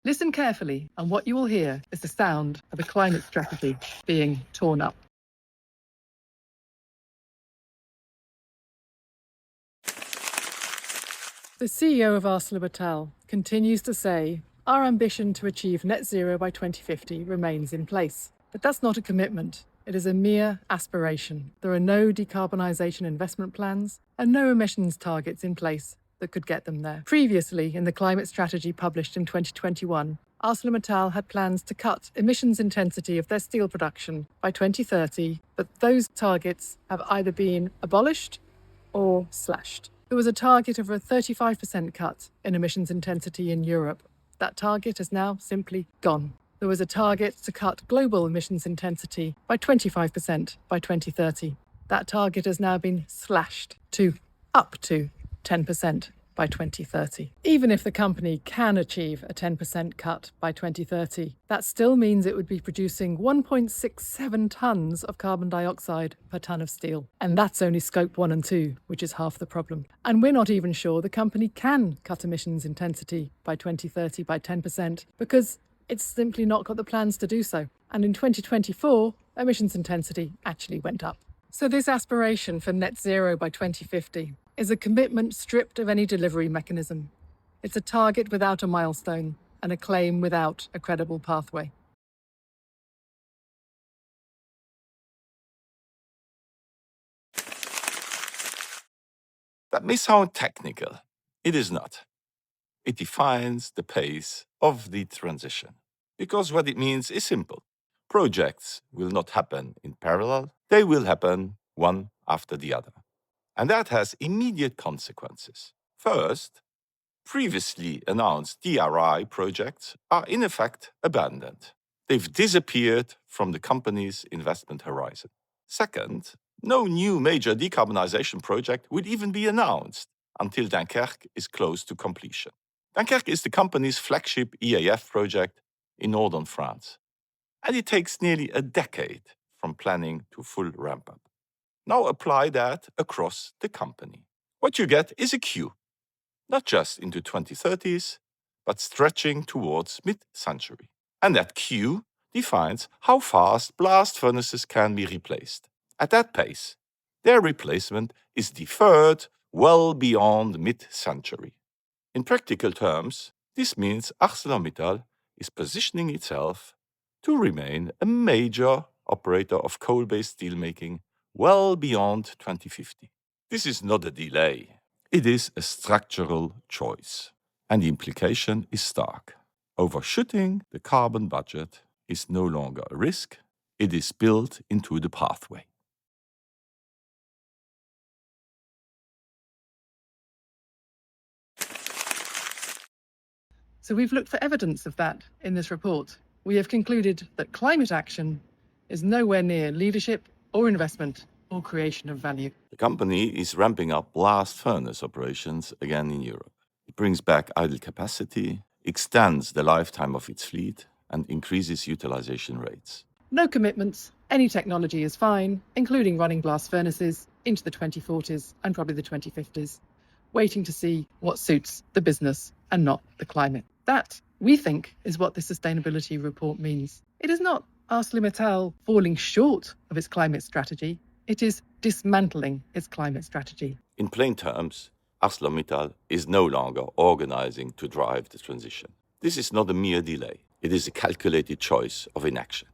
Listen carefully, and what you will hear is the sound of a climate strategy being torn up. The CEO of ArcelorMittal continues to say, our ambition to achieve net zero by 2050 remains in place. But that's not a commitment. It is a mere aspiration. There are no decarbonisation investment plans and no emissions targets in place that could get them there. Previously, in the climate strategy published in 2021, ArcelorMittal had plans to cut emissions intensity of their steel production by 2030, but those targets have either been abolished or slashed. There was a target of a 35% cut in emissions intensity in Europe. That target is now simply gone. There was a target to cut global emissions intensity by 25% by 2030. That target has now been slashed to up to 10% by 2030. Even if the company can achieve a 10% cut by 2030, that still means it would be producing 1.67 tonnes of carbon dioxide per tonne of steel. And that's only scope 1 and 2, which is half the problem. And we're not even sure the company can cut emissions intensity by 2030 by 10% because it's simply not got the plans to do so. And in 2024, emissions intensity actually went up. So this aspiration for net zero by 2050 is a commitment stripped of any delivery mechanism. It's a target without a milestone and a claim without a credible pathway. That may sound technical. It is not. It defines the pace of the transition. Because what it means is simple. Projects will not happen in parallel. They will happen one after the other. And that has immediate consequences. First, previously announced DRI projects are in effect abandoned. They've disappeared from the company's investment horizon. Second, no new major decarbonisation project would even be announced until Dunkerque is close to completion. Dunkerque is the company's flagship EAF project in northern France, and it takes nearly a decade from planning to full ramp-up. Now apply that across the company. What you get is a queue, not just into 2030s, but stretching towards mid-century. And that queue defines how fast blast furnaces can be replaced. At that pace, their replacement is deferred well beyond mid-century. In practical terms, this means ArcelorMittal is positioning itself to remain a major operator of coal-based steelmaking well beyond 2050. This is not a delay. It is a structural choice. And the implication is stark. Overshooting the carbon budget is no longer a risk. It is built into the pathway. So we've looked for evidence of that in this report. We have concluded that climate action is nowhere near leadership or investment or creation of value. The company is ramping up blast furnace operations again in Europe. It brings back idle capacity, extends the lifetime of its fleet, and increases utilization rates. No commitments, any technology is fine, including running blast furnaces into the 2040s and probably the 2050s, waiting to see what suits the business and not the climate. That, we think, is what the sustainability report means. It is not ArcelorMittal falling short of its climate strategy. It is dismantling its climate strategy. In plain terms, ArcelorMittal is no longer organizing to drive the transition. This is not a mere delay. It is a calculated choice of inaction.